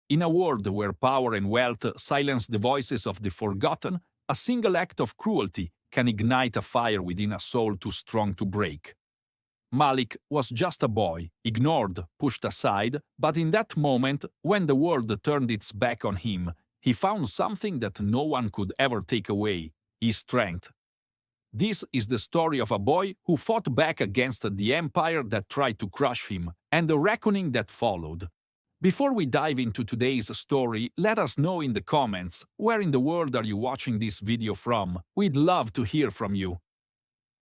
In a world where power and wealth silence the voices of the forgotten, a single act of cruelty can ignite a fire within a soul too strong to break. Malik was just a boy, ignored, pushed aside, but in that moment, when the world turned its back on him, he found something that no one could ever take away: his strength. This is the story of a boy who fought back against the empire that tried to crush him, and the reckoning that followed. Before we dive into today's story, let us know in the comments where in the world are you watching this video from. We'd love to hear from you.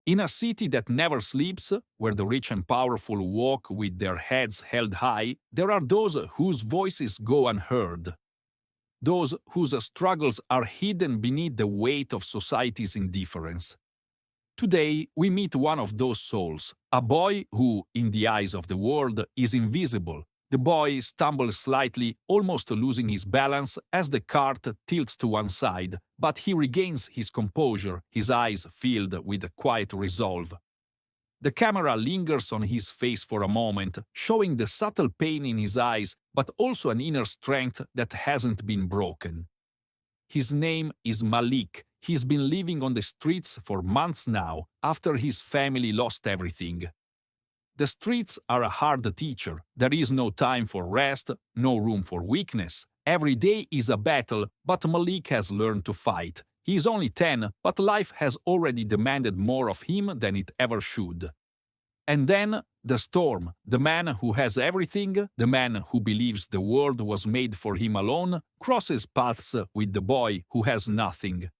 In a city that never sleeps, where the rich and powerful walk with their heads held high, there are those whose voices go unheard. Those whose struggles are hidden beneath the weight of society's indifference. Today, we meet one of those souls, a boy who, in the eyes of the world, is invisible. The boy stumbles slightly, almost losing his balance as the cart tilts to one side, but he regains his composure, his eyes filled with a quiet resolve. The camera lingers on his face for a moment, showing the subtle pain in his eyes, but also an inner strength that hasn't been broken. His name is Malik. He's been living on the streets for months now, after his family lost everything. The streets are a hard teacher. There is no time for rest, no room for weakness. Every day is a battle, but Malik has learned to fight. He is only 10, but life has already demanded more of him than it ever should. And then, the storm, the man who has everything, the man who believes the world was made for him alone, crosses paths with the boy who has nothing.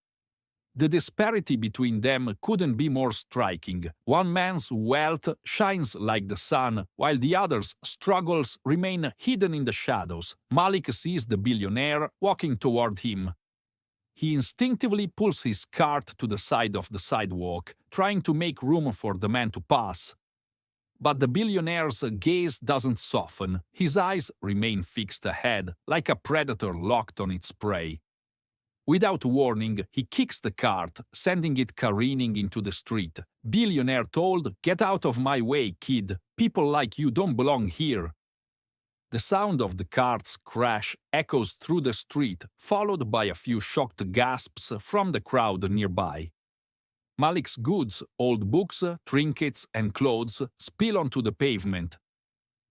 The disparity between them couldn't be more striking. One man's wealth shines like the sun, while the other's struggles remain hidden in the shadows. Malik sees the billionaire walking toward him. He instinctively pulls his cart to the side of the sidewalk, trying to make room for the man to pass. But the billionaire's gaze doesn't soften. His eyes remain fixed ahead, like a predator locked on its prey. Without warning, he kicks the cart, sending it careening into the street. Billionaire told, "Get out of my way, kid. People like you don't belong here." The sound of the cart's crash echoes through the street, followed by a few shocked gasps from the crowd nearby. Malik's goods, old books, trinkets, and clothes spill onto the pavement.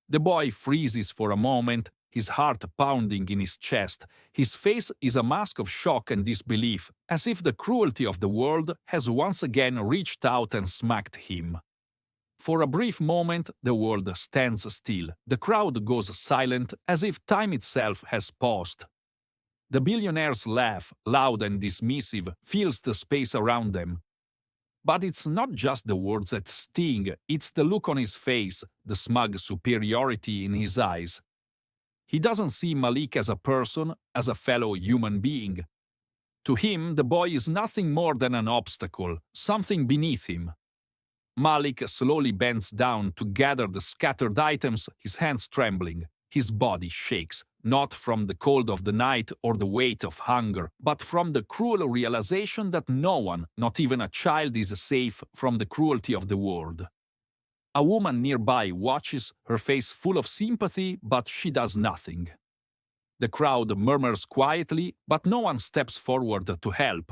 The boy freezes for a moment, his heart pounding in his chest. His face is a mask of shock and disbelief, as if the cruelty of the world has once again reached out and smacked him. For a brief moment, the world stands still. The crowd goes silent, as if time itself has paused. The billionaire's laugh, loud and dismissive, fills the space around them. But it's not just the words that sting, it's the look on his face, the smug superiority in his eyes. He doesn't see Malik as a person, as a fellow human being. To him, the boy is nothing more than an obstacle, something beneath him. Malik slowly bends down to gather the scattered items, his hands trembling. His body shakes, not from the cold of the night or the weight of hunger, but from the cruel realization that no one, not even a child, is safe from the cruelty of the world. A woman nearby watches, her face full of sympathy, but she does nothing. The crowd murmurs quietly, but no one steps forward to help.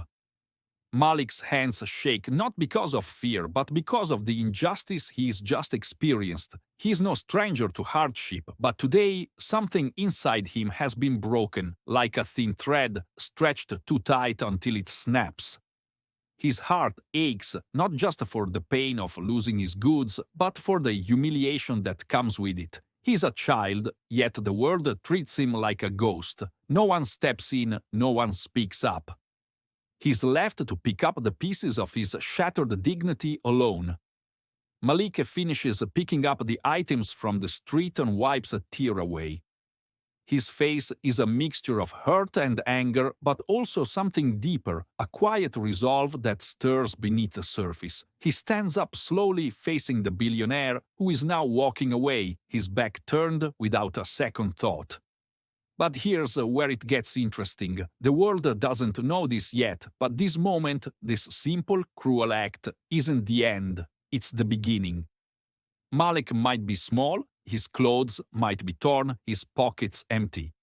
Malik's hands shake not because of fear, but because of the injustice he's just experienced. He's no stranger to hardship, but today something inside him has been broken, like a thin thread stretched too tight until it snaps. His heart aches, not just for the pain of losing his goods, but for the humiliation that comes with it. He's a child, yet the world treats him like a ghost. No one steps in, no one speaks up. He's left to pick up the pieces of his shattered dignity alone. Malik finishes picking up the items from the street and wipes a tear away. His face is a mixture of hurt and anger, but also something deeper, a quiet resolve that stirs beneath the surface. He stands up slowly, facing the billionaire, who is now walking away, his back turned without a second thought. But here's where it gets interesting. The world doesn't know this yet, but this moment, this simple, cruel act, isn't the end, it's the beginning. Malik might be small, his clothes might be torn, his pockets empty.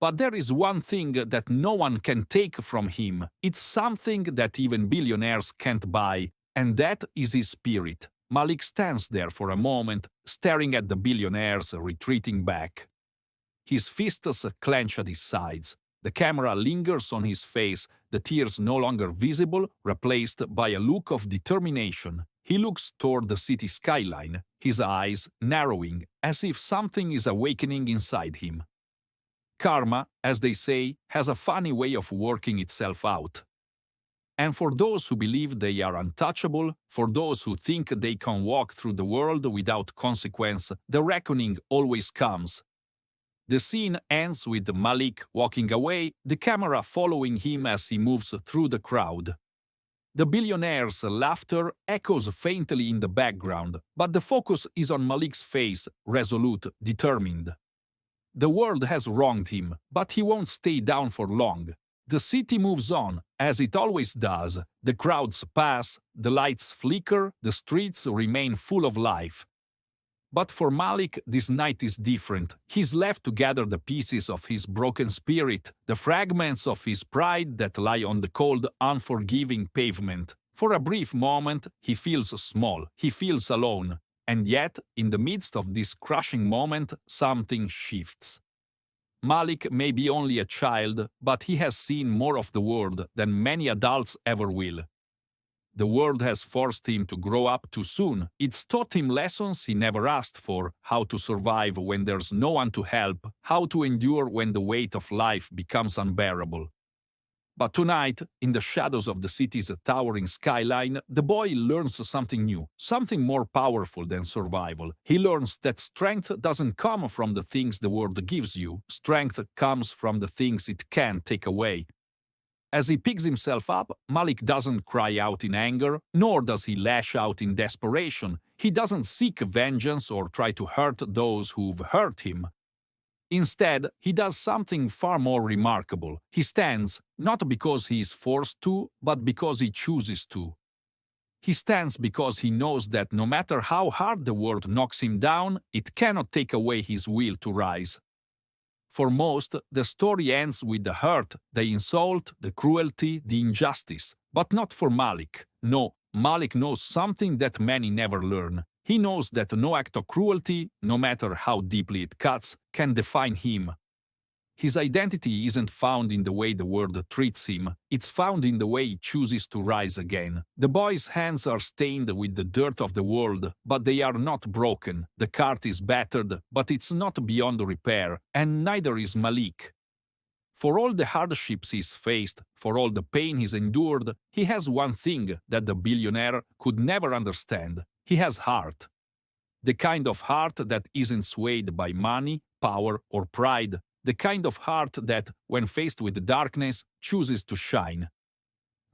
But there is one thing that no one can take from him. It's something that even billionaires can't buy, and that is his spirit. Malik stands there for a moment, staring at the billionaires retreating back. His fists clench at his sides. The camera lingers on his face, the tears no longer visible, replaced by a look of determination. He looks toward the city skyline, his eyes narrowing, as if something is awakening inside him. Karma, as they say, has a funny way of working itself out. And for those who believe they are untouchable, for those who think they can walk through the world without consequence, the reckoning always comes. The scene ends with Malik walking away, the camera following him as he moves through the crowd. The billionaire's laughter echoes faintly in the background, but the focus is on Malik's face, resolute, determined. The world has wronged him, but he won't stay down for long. The city moves on, as it always does. The crowds pass, the lights flicker, the streets remain full of life. But for Malik, this night is different. He's left to gather the pieces of his broken spirit, the fragments of his pride that lie on the cold, unforgiving pavement. For a brief moment, he feels small, he feels alone. And yet, in the midst of this crushing moment, something shifts. Malik may be only a child, but he has seen more of the world than many adults ever will. The world has forced him to grow up too soon. It's taught him lessons he never asked for: how to survive when there's no one to help, how to endure when the weight of life becomes unbearable. But tonight, in the shadows of the city's towering skyline, the boy learns something new, something more powerful than survival. He learns that strength doesn't come from the things the world gives you. Strength comes from the things it can take away. As he picks himself up, Malik doesn't cry out in anger, nor does he lash out in desperation. He doesn't seek vengeance or try to hurt those who've hurt him. Instead, he does something far more remarkable. He stands, not because he is forced to, but because he chooses to. He stands because he knows that no matter how hard the world knocks him down, it cannot take away his will to rise. For most, the story ends with the hurt, the insult, the cruelty, the injustice. But not for Malik. No, Malik knows something that many never learn. He knows that no act of cruelty, no matter how deeply it cuts, can define him. His identity isn't found in the way the world treats him, it's found in the way he chooses to rise again. The boy's hands are stained with the dirt of the world, but they are not broken. The cart is battered, but it's not beyond repair, and neither is Malik. For all the hardships he's faced, for all the pain he's endured, he has one thing that the billionaire could never understand. He has heart. The kind of heart that isn't swayed by money, power, or pride. The kind of heart that, when faced with darkness, chooses to shine.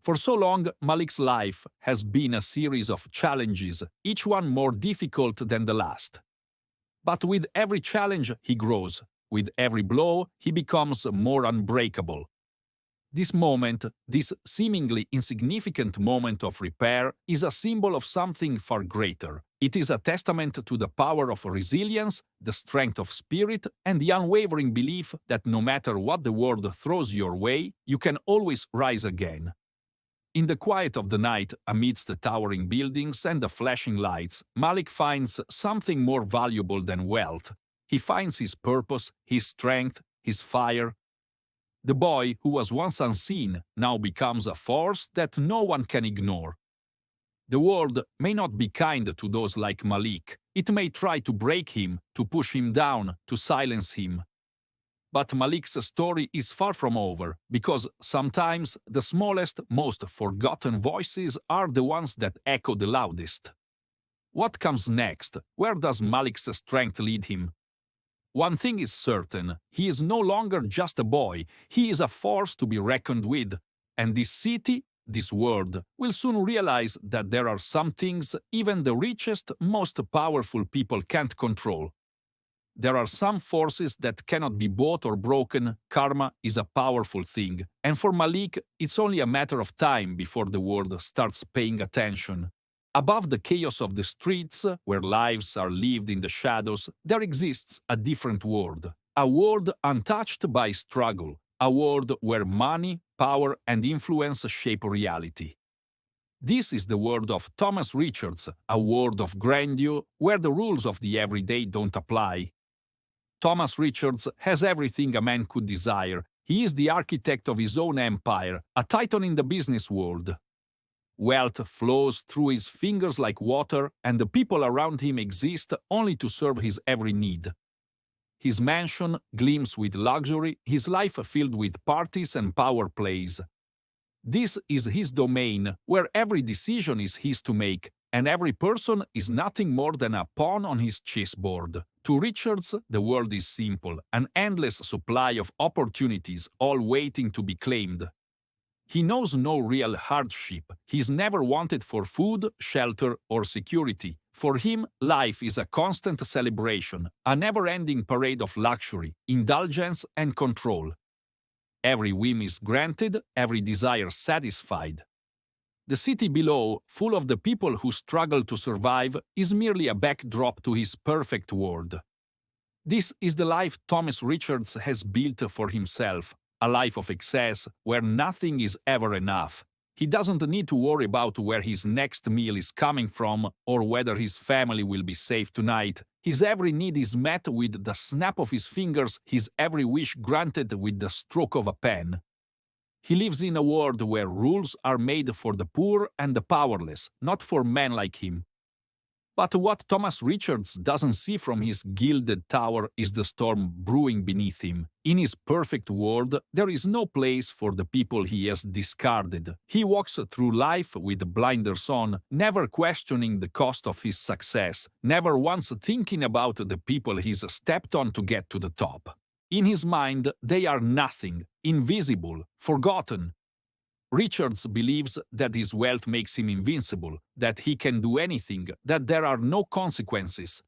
For so long, Malik's life has been a series of challenges, each one more difficult than the last. But with every challenge, he grows. With every blow, he becomes more unbreakable. This moment, this seemingly insignificant moment of repair, is a symbol of something far greater. It is a testament to the power of resilience, the strength of spirit, and the unwavering belief that no matter what the world throws your way, you can always rise again. In the quiet of the night, amidst the towering buildings and the flashing lights, Malik finds something more valuable than wealth. He finds his purpose, his strength, his fire. The boy, who was once unseen, now becomes a force that no one can ignore. The world may not be kind to those like Malik. It may try to break him, to push him down, to silence him. But Malik's story is far from over, because sometimes the smallest, most forgotten voices are the ones that echo the loudest. What comes next? Where does Malik's strength lead him? One thing is certain, he is no longer just a boy, he is a force to be reckoned with. And this city, this world, will soon realize that there are some things even the richest, most powerful people can't control. There are some forces that cannot be bought or broken. Karma is a powerful thing, and for Malik, it's only a matter of time before the world starts paying attention. Above the chaos of the streets, where lives are lived in the shadows, there exists a different world. A world untouched by struggle, a world where money, power, and influence shape reality. This is the world of Thomas Richards, a world of grandeur where the rules of the everyday don't apply. Thomas Richards has everything a man could desire. He is the architect of his own empire, a titan in the business world. Wealth flows through his fingers like water, and the people around him exist only to serve his every need. His mansion gleams with luxury, his life filled with parties and power plays. This is his domain, where every decision is his to make, and every person is nothing more than a pawn on his chessboard. To Richards, the world is simple, an endless supply of opportunities, all waiting to be claimed. He knows no real hardship. He's never wanted for food, shelter, or security. For him, life is a constant celebration, a never-ending parade of luxury, indulgence, and control. Every whim is granted, every desire satisfied. The city below, full of the people who struggle to survive, is merely a backdrop to his perfect world. This is the life Thomas Richards has built for himself, a life of excess where nothing is ever enough. He doesn't need to worry about where his next meal is coming from or whether his family will be safe tonight. His every need is met with the snap of his fingers, his every wish granted with the stroke of a pen. He lives in a world where rules are made for the poor and the powerless, not for men like him. But what Thomas Richards doesn't see from his gilded tower is the storm brewing beneath him. In his perfect world, there is no place for the people he has discarded. He walks through life with blinders on, never questioning the cost of his success, never once thinking about the people he's stepped on to get to the top. In his mind, they are nothing, invisible, forgotten. Richards believes that his wealth makes him invincible, that he can do anything, that there are no consequences.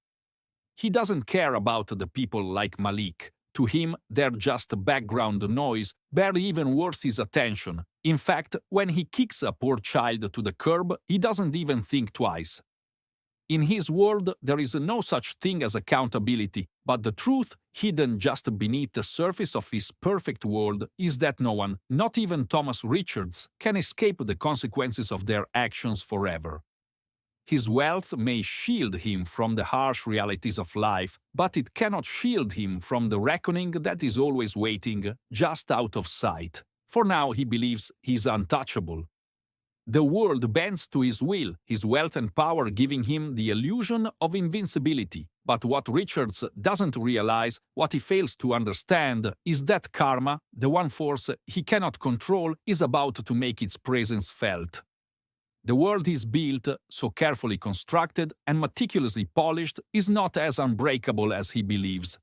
He doesn't care about the people like Malik. To him, they're just background noise, barely even worth his attention. In fact, when he kicks a poor child to the curb, he doesn't even think twice. In his world, there is no such thing as accountability, but the truth, hidden just beneath the surface of his perfect world, is that no one, not even Thomas Richards, can escape the consequences of their actions forever. His wealth may shield him from the harsh realities of life, but it cannot shield him from the reckoning that is always waiting, just out of sight. For now, he believes he's untouchable. The world bends to his will, his wealth and power giving him the illusion of invincibility. But what Richards doesn't realize, what he fails to understand, is that karma, the one force he cannot control, is about to make its presence felt. The world he's built, so carefully constructed and meticulously polished, is not as unbreakable as he believes.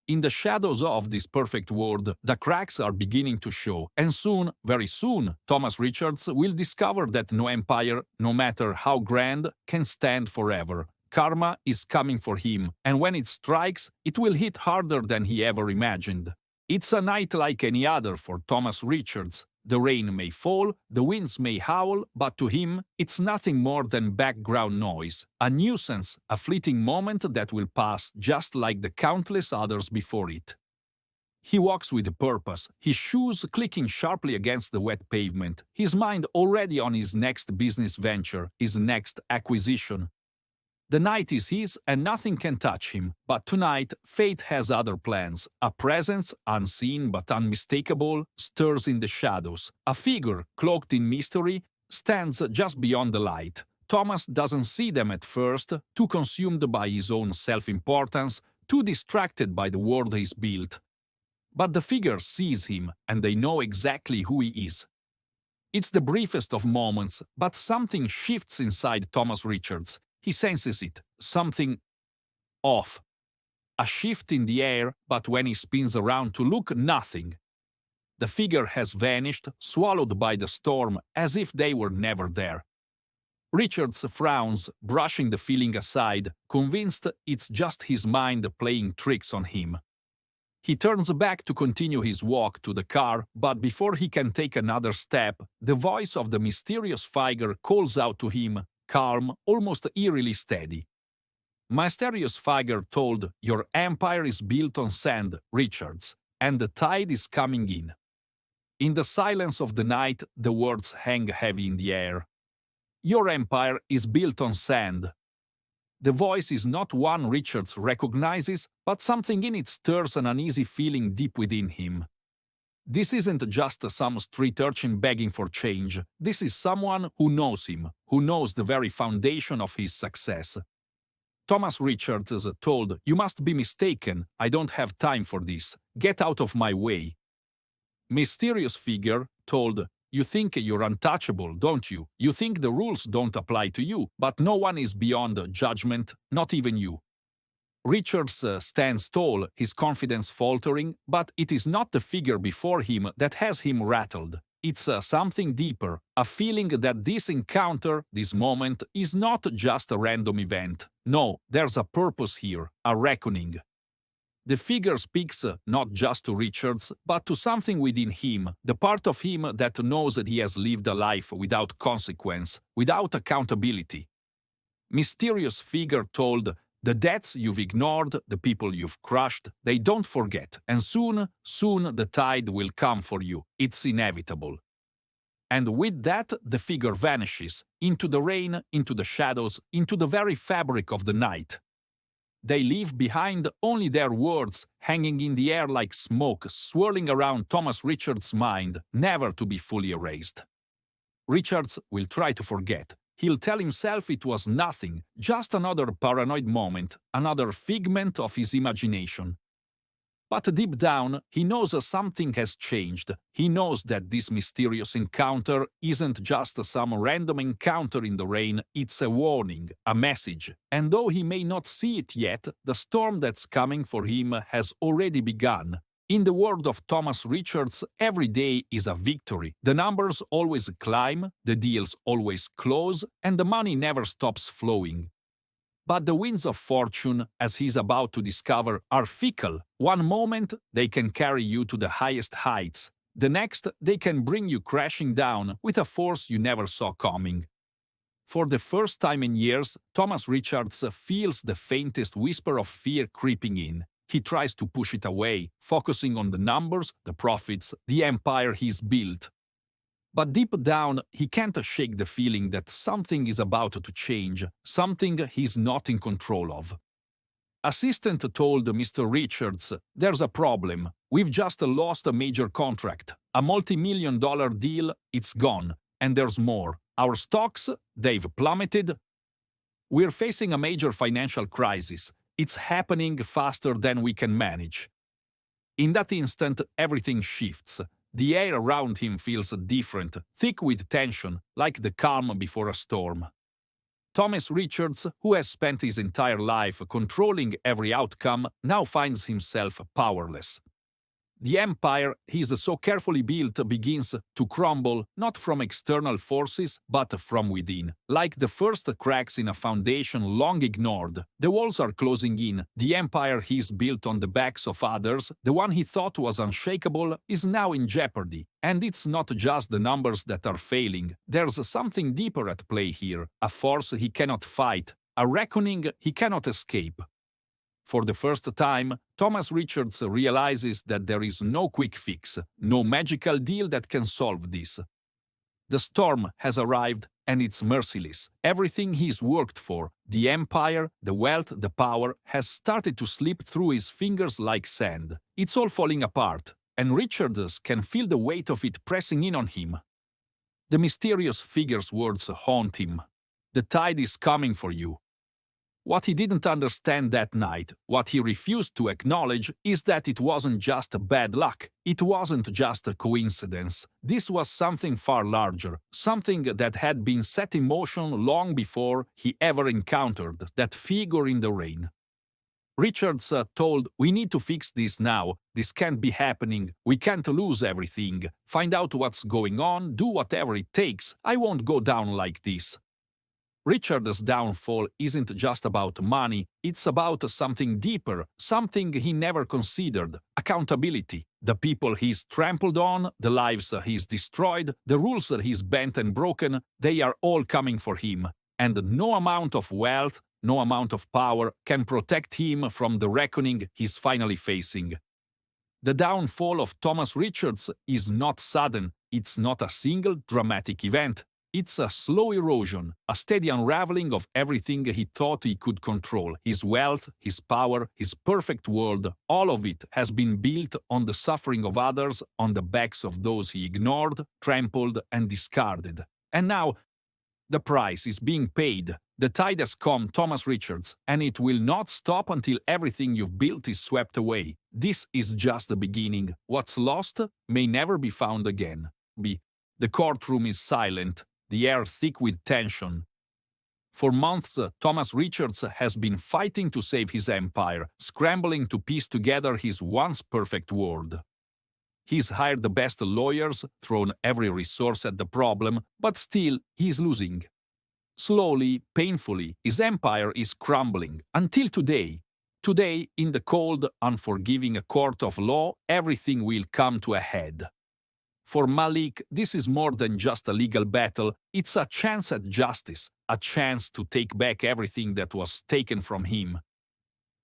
In the shadows of this perfect world, the cracks are beginning to show, and soon, very soon, Thomas Richards will discover that no empire, no matter how grand, can stand forever. Karma is coming for him, and when it strikes, it will hit harder than he ever imagined. It's a night like any other for Thomas Richards. The rain may fall, the winds may howl, but to him, it's nothing more than background noise, a nuisance, a fleeting moment that will pass just like the countless others before it. He walks with purpose, his shoes clicking sharply against the wet pavement, his mind already on his next business venture, his next acquisition. The night is his and nothing can touch him, but tonight fate has other plans. A presence, unseen but unmistakable, stirs in the shadows. A figure, cloaked in mystery, stands just beyond the light. Thomas doesn't see them at first, too consumed by his own self-importance, too distracted by the world he's built. But the figure sees him, and they know exactly who he is. It's the briefest of moments, but something shifts inside Thomas Richards. He senses it, something off. A shift in the air, but when he spins around to look, nothing. The figure has vanished, swallowed by the storm, as if they were never there. Richards frowns, brushing the feeling aside, convinced it's just his mind playing tricks on him. He turns back to continue his walk to the car, but before he can take another step, the voice of the mysterious figure calls out to him, calm, almost eerily steady. Mysterious figure told, "Your empire is built on sand, Richards, and the tide is coming in." In the silence of the night, the words hang heavy in the air. Your empire is built on sand. The voice is not one Richards recognizes, but something in it stirs an uneasy feeling deep within him. This isn't just some street urchin begging for change. This is someone who knows him, who knows the very foundation of his success. Thomas Richards is told, "You must be mistaken. I don't have time for this. Get out of my way." Mysterious figure told, "You think you're untouchable, don't you? You think the rules don't apply to you, but no one is beyond judgment, not even you." Richards stands tall, his confidence faltering, but it is not the figure before him that has him rattled. It's something deeper, a feeling that this encounter, this moment, is not just a random event. No, there's a purpose here, a reckoning. The figure speaks not just to Richards, but to something within him, the part of him that knows that he has lived a life without consequence, without accountability. Mysterious figure told, "The debts you've ignored, the people you've crushed, they don't forget, and soon the tide will come for you. It's inevitable." And with that, the figure vanishes, into the rain, into the shadows, into the very fabric of the night. They leave behind only their words, hanging in the air like smoke, swirling around Thomas Richards' mind, never to be fully erased. Richards will try to forget. He'll tell himself it was nothing, just another paranoid moment, another figment of his imagination. But deep down, he knows something has changed. He knows that this mysterious encounter isn't just some random encounter in the rain, it's a warning, a message. And though he may not see it yet, the storm that's coming for him has already begun. In the word of Thomas Richards, every day is a victory. The numbers always climb, the deals always close, and the money never stops flowing. But the winds of fortune, as he's about to discover, are fickle. One moment, they can carry you to the highest heights. The next, they can bring you crashing down with a force you never saw coming. For the first time in years, Thomas Richards feels the faintest whisper of fear creeping in. He tries to push it away, focusing on the numbers, the profits, the empire he's built. But deep down, he can't shake the feeling that something is about to change, something he's not in control of. Assistant told Mr. Richards, "There's a problem. We've just lost a major contract. A multi-million-dollar deal, it's gone. And there's more. Our stocks, they've plummeted. We're facing a major financial crisis. It's happening faster than we can manage." In that instant, everything shifts. The air around him feels different, thick with tension, like the calm before a storm. Thomas Richards, who has spent his entire life controlling every outcome, now finds himself powerless. The empire he's so carefully built begins to crumble, not from external forces, but from within. Like the first cracks in a foundation long ignored, the walls are closing in. The empire he's built on the backs of others, the one he thought was unshakable, is now in jeopardy. And it's not just the numbers that are failing. There's something deeper at play here, a force he cannot fight, a reckoning he cannot escape. For the first time, Thomas Richards realizes that there is no quick fix, no magical deal that can solve this. The storm has arrived, and it's merciless. Everything he's worked for, the empire, the wealth, the power, has started to slip through his fingers like sand. It's all falling apart, and Richards can feel the weight of it pressing in on him. The mysterious figure's words haunt him. "The tide is coming for you." What he didn't understand that night, what he refused to acknowledge, is that it wasn't just bad luck. It wasn't just a coincidence. This was something far larger, something that had been set in motion long before he ever encountered that figure in the rain. Richards told, "We need to fix this now. This can't be happening. We can't lose everything. Find out what's going on, do whatever it takes. I won't go down like this." Richard's downfall isn't just about money, it's about something deeper, something he never considered: accountability. The people he's trampled on, the lives he's destroyed, the rules that he's bent and broken, they are all coming for him. And no amount of wealth, no amount of power can protect him from the reckoning he's finally facing. The downfall of Thomas Richards is not sudden, it's not a single dramatic event. It's a slow erosion, a steady unraveling of everything he thought he could control. His wealth, his power, his perfect world, all of it has been built on the suffering of others, on the backs of those he ignored, trampled, and discarded. And now, the price is being paid. The tide has come, Thomas Richards, and it will not stop until everything you've built is swept away. This is just the beginning. What's lost may never be found again. The courtroom is silent, the air thick with tension. For months, Thomas Richards has been fighting to save his empire, scrambling to piece together his once perfect world. He's hired the best lawyers, thrown every resource at the problem, but still he's losing. Slowly, painfully, his empire is crumbling, until today. Today, in the cold, unforgiving court of law, everything will come to a head. For Malik, this is more than just a legal battle, it's a chance at justice, a chance to take back everything that was taken from him.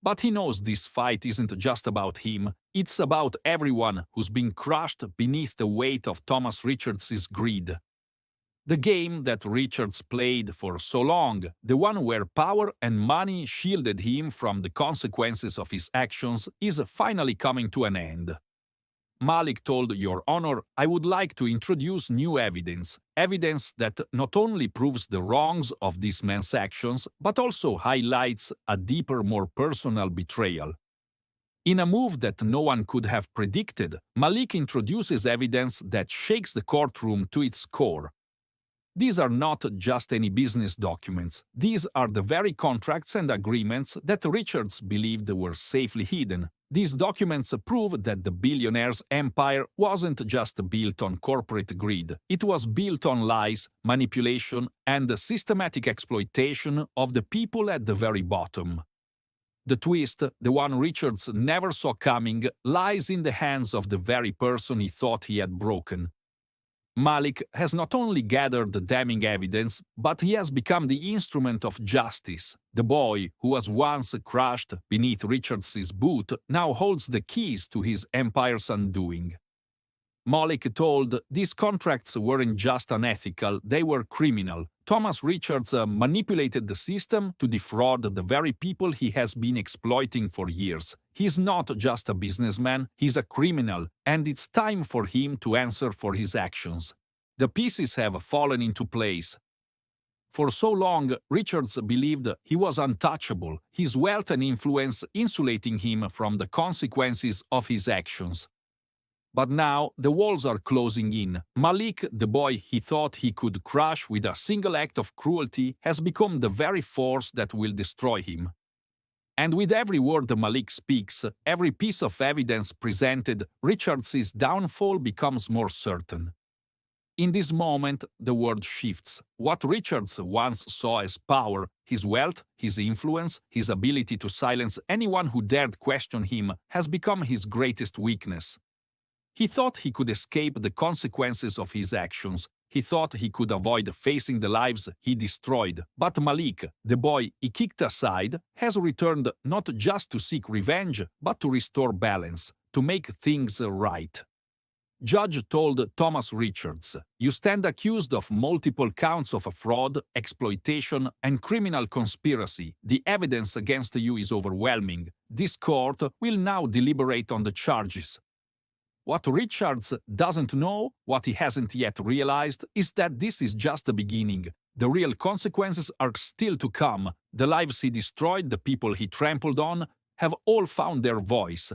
But he knows this fight isn't just about him, it's about everyone who's been crushed beneath the weight of Thomas Richards' greed. The game that Richards played for so long, the one where power and money shielded him from the consequences of his actions, is finally coming to an end. Malik told Your Honor, I would like to introduce new evidence that not only proves the wrongs of this man's actions, but also highlights a deeper, more personal betrayal. In a move that no one could have predicted, Malik introduces evidence that shakes the courtroom to its core. These are not just any business documents. These are the very contracts and agreements that Richards believed were safely hidden. These documents prove that the billionaire's empire wasn't just built on corporate greed. It was built on lies, manipulation, and the systematic exploitation of the people at the very bottom. The twist, the one Richards never saw coming, lies in the hands of the very person he thought he had broken. Malik has not only gathered the damning evidence, but he has become the instrument of justice. The boy who was once crushed beneath Richards' boot now holds the keys to his empire's undoing. Malik told these contracts weren't just unethical, they were criminal. Thomas Richards manipulated the system to defraud the very people he has been exploiting for years. He's not just a businessman, he's a criminal, and it's time for him to answer for his actions. The pieces have fallen into place. For so long, Richards believed he was untouchable, his wealth and influence insulating him from the consequences of his actions. But now the walls are closing in. Malik, the boy he thought he could crush with a single act of cruelty, has become the very force that will destroy him. And with every word Malik speaks, every piece of evidence presented, Richards' downfall becomes more certain. In this moment, the world shifts. What Richards once saw as power, his wealth, his influence, his ability to silence anyone who dared question him, has become his greatest weakness. He thought he could escape the consequences of his actions. He thought he could avoid facing the lives he destroyed. But Malik, the boy he kicked aside, has returned not just to seek revenge, but to restore balance, to make things right. Judge told Thomas Richards, "You stand accused of multiple counts of fraud, exploitation, and criminal conspiracy. The evidence against you is overwhelming. This court will now deliberate on the charges." What Richards doesn't know, what he hasn't yet realized, is that this is just the beginning. The real consequences are still to come. The lives he destroyed, the people he trampled on, have all found their voice.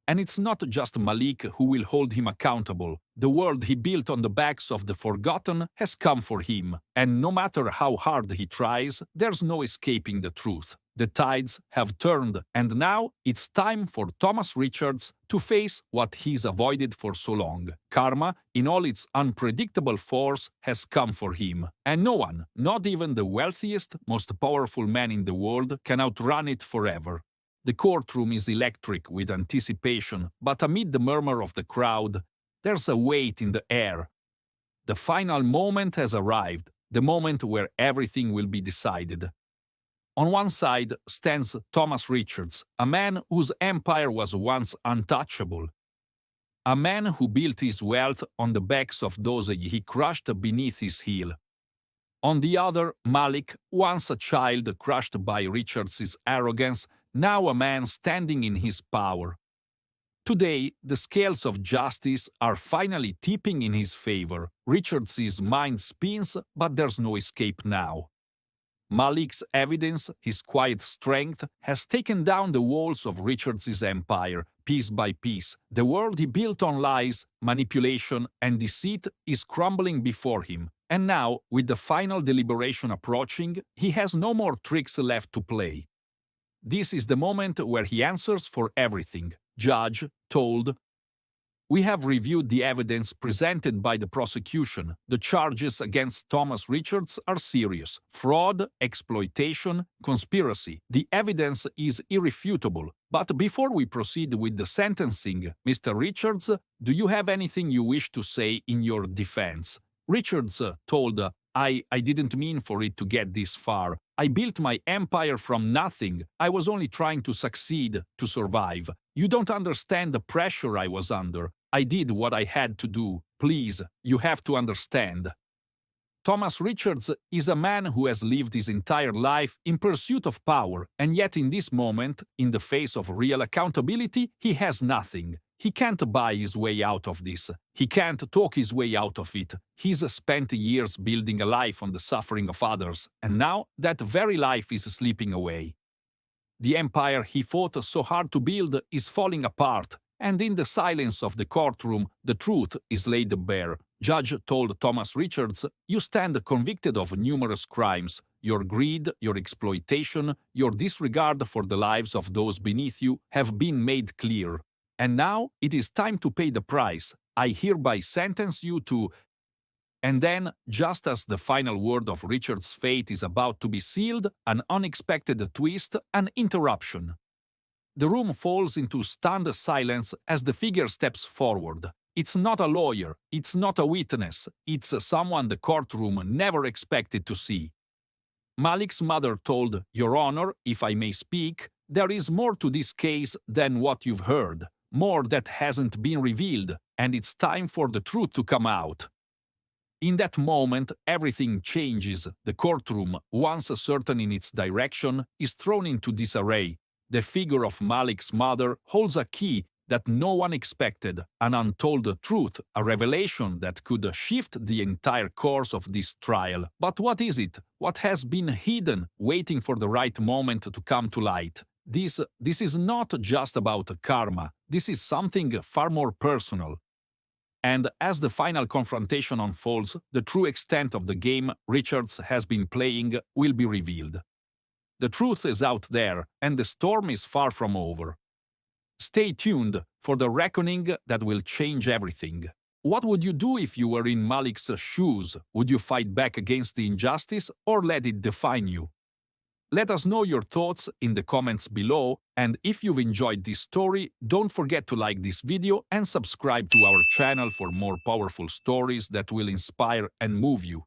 And it's not just Malik who will hold him accountable. The world he built on the backs of the forgotten has come for him, and no matter how hard he tries, there's no escaping the truth. The tides have turned, and now it's time for Thomas Richards to face what he's avoided for so long. Karma, in all its unpredictable force, has come for him, and no one, not even the wealthiest, most powerful man in the world, can outrun it forever. The courtroom is electric with anticipation, but amid the murmur of the crowd, there's a weight in the air. The final moment has arrived, the moment where everything will be decided. On one side stands Thomas Richards, a man whose empire was once untouchable. A man who built his wealth on the backs of those he crushed beneath his heel. On the other, Malik, once a child crushed by Richards' arrogance, now a man standing in his power. Today, the scales of justice are finally tipping in his favor. Richards' mind spins, but there's no escape now. Malik's evidence, his quiet strength, has taken down the walls of Richards' empire, piece by piece. The world he built on lies, manipulation, and deceit is crumbling before him. And now, with the final deliberation approaching, he has no more tricks left to play. This is the moment where he answers for everything. Judge told, "We have reviewed the evidence presented by the prosecution. The charges against Thomas Richards are serious. Fraud, exploitation, conspiracy. The evidence is irrefutable. But before we proceed with the sentencing, Mr. Richards, do you have anything you wish to say in your defense?" Richards told, I didn't mean for it to get this far. I built my empire from nothing. I was only trying to succeed, to survive. You don't understand the pressure I was under. I did what I had to do. Please, you have to understand." Thomas Richards is a man who has lived his entire life in pursuit of power, and yet in this moment, in the face of real accountability, he has nothing. He can't buy his way out of this. He can't talk his way out of it. He's spent years building a life on the suffering of others, and now that very life is slipping away. The empire he fought so hard to build is falling apart, and in the silence of the courtroom, the truth is laid bare. Judge told Thomas Richards, "You stand convicted of numerous crimes. Your greed, your exploitation, your disregard for the lives of those beneath you have been made clear. And now it is time to pay the price. I hereby sentence you to..." And then, just as the final word of Richard's fate is about to be sealed, an unexpected twist, an interruption. The room falls into stunned silence as the figure steps forward. It's not a lawyer, it's not a witness, it's someone the courtroom never expected to see. Malik's mother told, "Your Honor, if I may speak, there is more to this case than what you've heard. More that hasn't been revealed, and it's time for the truth to come out." In that moment, everything changes. The courtroom, once certain in its direction, is thrown into disarray. The figure of Malik's mother holds a key that no one expected, an untold truth, a revelation that could shift the entire course of this trial. But what is it? What has been hidden, waiting for the right moment to come to light? This is not just about karma. This is something far more personal. And as the final confrontation unfolds, the true extent of the game Richards has been playing will be revealed. The truth is out there, and the storm is far from over. Stay tuned for the reckoning that will change everything. What would you do if you were in Malik's shoes? Would you fight back against the injustice or let it define you? Let us know your thoughts in the comments below, and if you've enjoyed this story, don't forget to like this video and subscribe to our channel for more powerful stories that will inspire and move you.